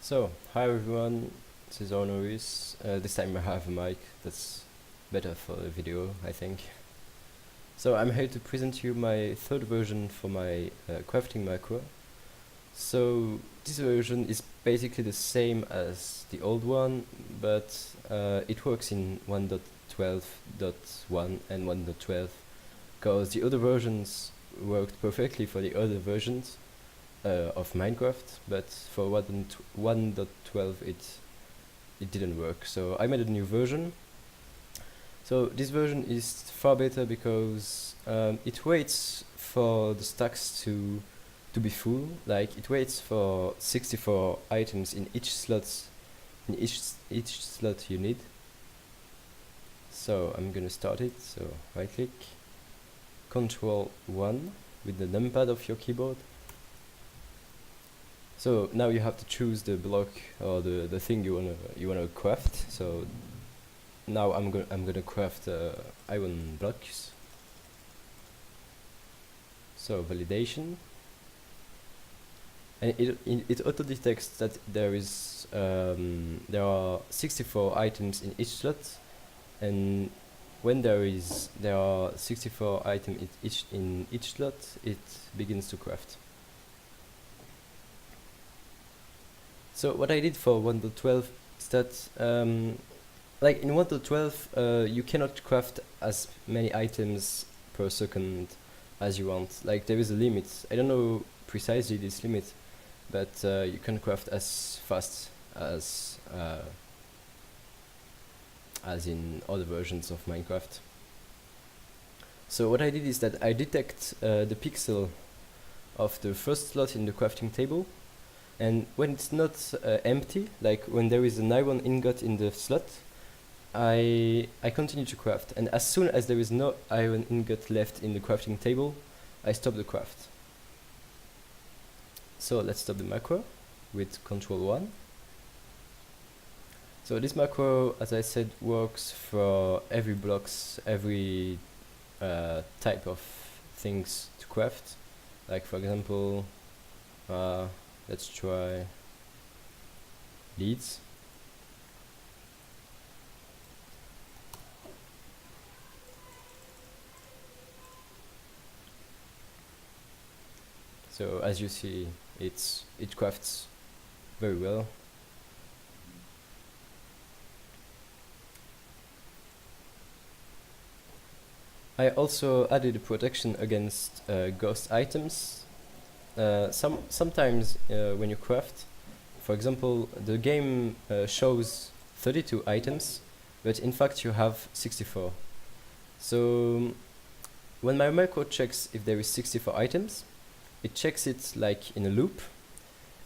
So, hi everyone, this is Honoris. This time I have a mic that's better for the video, I think. So I'm here to present you my third version for my crafting macro. So this version is basically the same as the old one, but it works in 1.12.1 and 1.12 because the other versions worked perfectly for the other versions of Minecraft, but for 1.12 it didn't work. So I made a new version. So this version is far better because it waits for the stacks to be full. Like it waits for 64 items in each slot you need. So I'm gonna start it. So right click, Control 1 with the numpad of your keyboard. So now you have to choose the block or the thing you wanna craft. So now I'm gonna craft iron blocks. So validation, and it auto detects that there are 64 items in each slot, and when there are 64 items in each slot, it begins to craft. So what I did for 1.12 is that like in 1.12 you cannot craft as many items per second as you want. Like there is a limit. I don't know precisely this limit, but you can craft as fast as in other versions of Minecraft. So what I did is that I detect the pixel of the first slot in the crafting table, and when it's not empty, like when there is an iron ingot in the slot, I continue to craft, and as soon as there is no iron ingot left in the crafting table, I stop the craft. So let's stop the macro with Control 1. So this macro, as I said, works for every blocks, every type of things to craft. Like for example, let's try leads. So as you see, it crafts very well. I also added a protection against ghost items. Sometimes when you craft, for example, the game shows 32 items, but in fact you have 64. So when my macro checks if there is 64 items, it checks it like in a loop,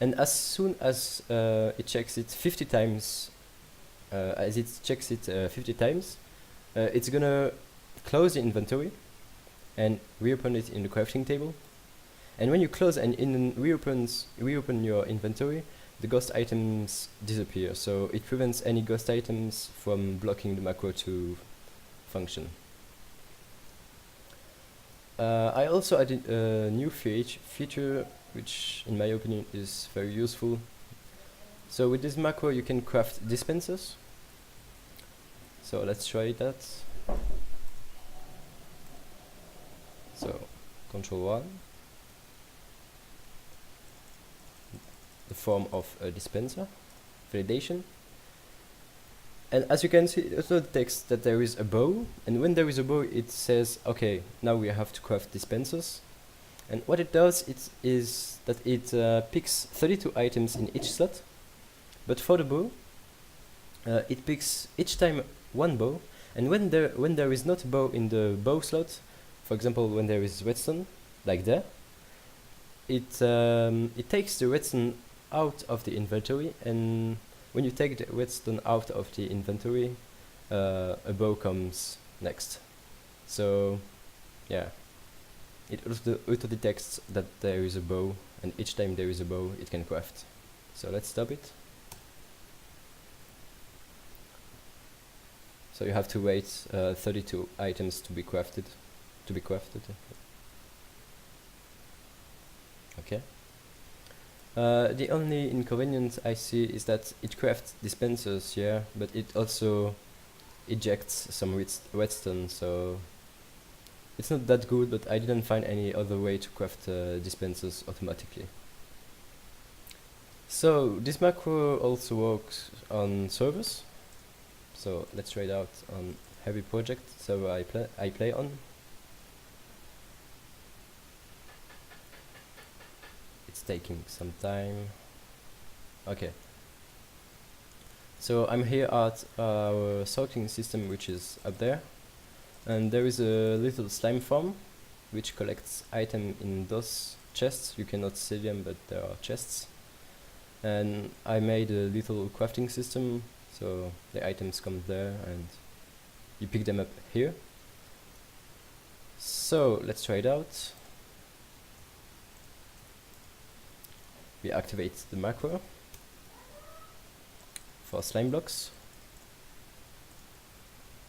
and as soon as it checks it 50 times, it's gonna close the inventory and reopen it in the crafting table. And when you close and reopen your inventory, the ghost items disappear. So it prevents any ghost items from blocking the macro to function. I also added a new feature which in my opinion is very useful. So with this macro you can craft dispensers. So let's try that. So Control 1, the form of a dispenser, validation. And as you can see, it also detects that there is a bow, and when there is a bow it says, okay, now we have to craft dispensers. And what it does is that it picks 32 items in each slot, but for the bow, it picks each time one bow, and when there is not a bow in the bow slot, for example when there is redstone, like there, it takes the redstone out of the inventory, and when you take the redstone out of the inventory, a bow comes next. So yeah, it auto detects that there is a bow, and each time there is a bow it can craft. So let's stop it. So you have to wait 32 items to be crafted. Okay. The only inconvenience I see is that it crafts dispensers, yeah, but it also ejects some redstone, so it's not that good, but I didn't find any other way to craft dispensers automatically. So this macro also works on servers. So let's try it out on heavy project server I play on. It's taking some time. Okay. So I'm here at our sorting system, which is up there, and there is a little slime farm which collects items in those chests. You cannot see them, but there are chests. And I made a little crafting system, so the items come there and you pick them up here. So let's try it out. We activate the macro for slime blocks.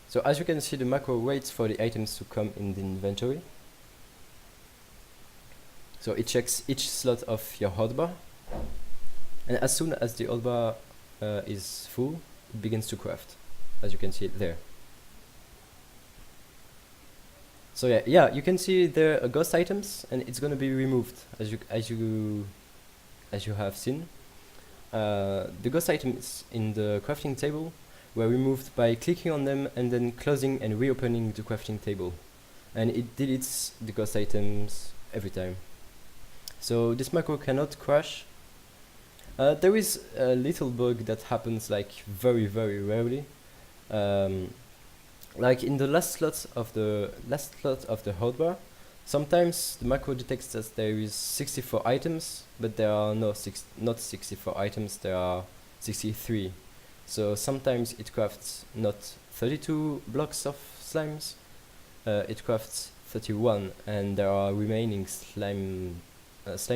So as you can see, the macro waits for the items to come in the inventory. So it checks each slot of your hotbar, and as soon as the hotbar is full, it begins to craft, as you can see it there. So yeah, you can see there are ghost items, and it's gonna be removed as you have seen. The ghost items in the crafting table were removed by clicking on them and then closing and reopening the crafting table, and it deletes the ghost items every time. So this macro cannot crash. There is a little bug that happens like very rarely. Like in the last slot of the hotbar, sometimes the macro detects that there is 64 items, but there are not 64 items, there are 63. So sometimes it crafts not 32 blocks of slimes, it crafts 31, and there are remaining slime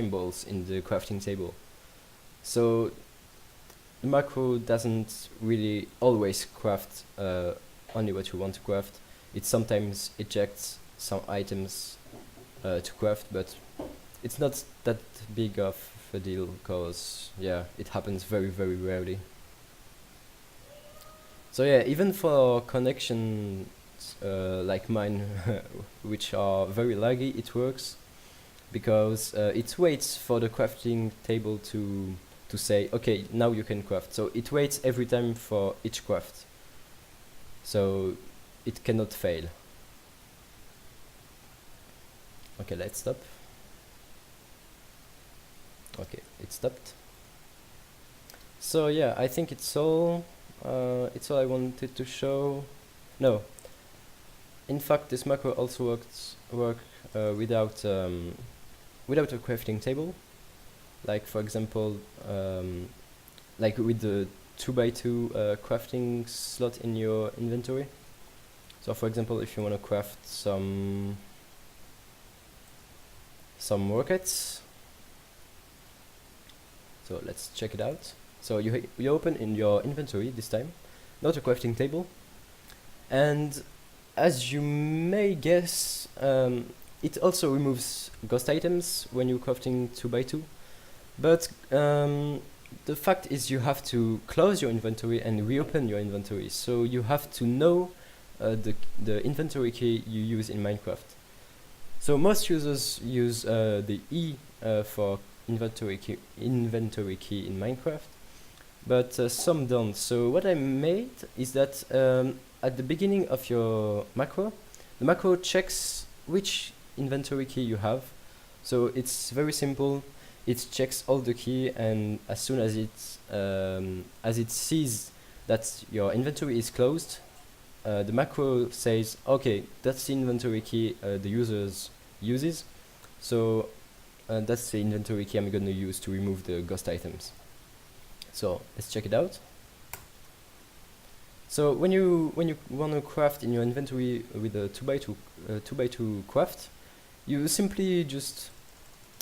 balls in the crafting table. So the macro doesn't really always craft only what you want to craft. It sometimes ejects some items to craft, but it's not that big of a deal, because yeah, it happens very rarely. So yeah, even for connections like mine, which are very laggy, it works, because it waits for the crafting table to say, okay, now you can craft. So it waits every time for each craft, so it cannot fail. Okay, let's stop. Okay, it stopped. So yeah, I think it's all I wanted to show. No, in fact, this macro also work without a crafting table. Like for example, like with the 2x2 crafting slot in your inventory. So for example, if you want to craft some rockets, so let's check it out. So you open in your inventory this time, not a crafting table, and as you may guess, it also removes ghost items when you're crafting 2x2. But the fact is, you have to close your inventory and reopen your inventory. So you have to know the inventory key you use in Minecraft. So most users use the E for inventory key in Minecraft, but some don't. So what I made is that at the beginning of your macro, the macro checks which inventory key you have. So it's very simple. It checks all the key, and as soon as it sees that your inventory is closed, the macro says, okay, that's the inventory key the users uses, so that's the inventory key I'm going to use to remove the ghost items. So let's check it out. So when you want to craft in your inventory with a 2x2 craft, you simply just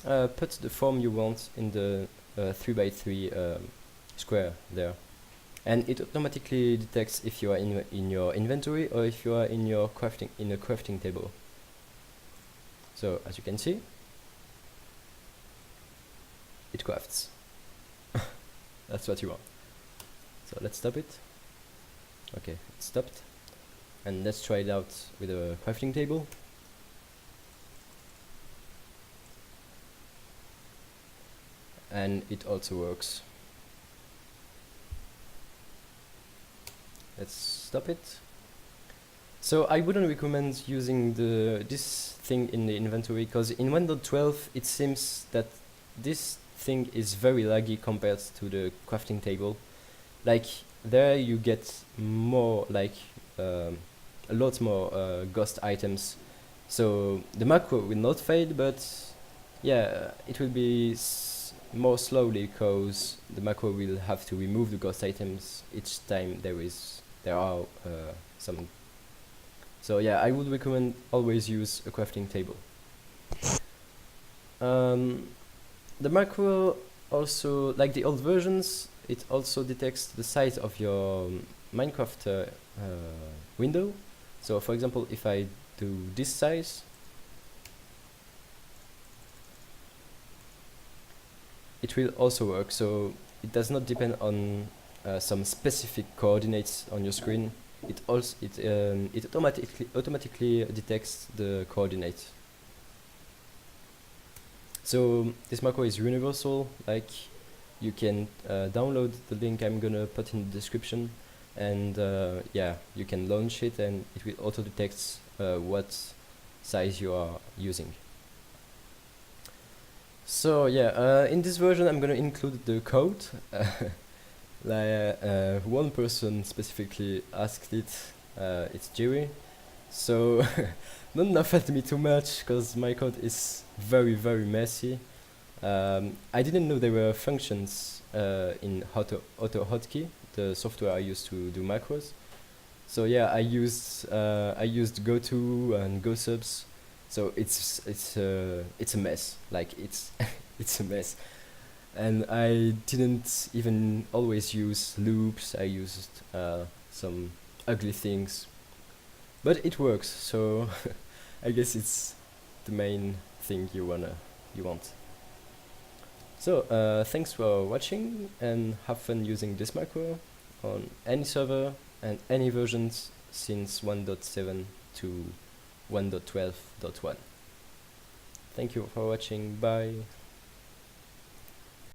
put the form you want in the 3x3 square there, and it automatically detects if you are in your inventory or if you are in a crafting table. So as you can see, it crafts. That's what you want. So let's stop it. Okay, it stopped. And let's try it out with a crafting table. And it also works. Let's stop it. So I wouldn't recommend using this thing in the inventory, because in 1.12 it seems that this thing is very laggy compared to the crafting table. Like there you get more, like a lot more ghost items. So the macro will not fade, but yeah, it will be more slowly, because the macro will have to remove the ghost items each time there are some. So yeah, I would recommend always use a crafting table. The macro also, like the old versions, it also detects the size of your Minecraft window. So for example, if I do this size, it will also work. So it does not depend on some specific coordinates on your screen. It automatically detects the coordinates. So this macro is universal. Like you can download the link I'm gonna put in the description, and yeah, you can launch it, and it will auto detect what size you are using. So yeah, in this version I'm gonna include the code. One person specifically asked it. It's Jerry. So don't laugh at me too much, because my code is very messy. I didn't know there were functions in AutoHotKey, the software I use to do macros. So yeah, I used goto and gosubs. So it's a mess. Like it's it's a mess. And I didn't even always use loops. I used some ugly things, but it works. So I guess it's the main thing you want. So thanks for watching, and have fun using this macro on any server and any versions since 1.7 to 1.12.1. Thank you for watching. Bye.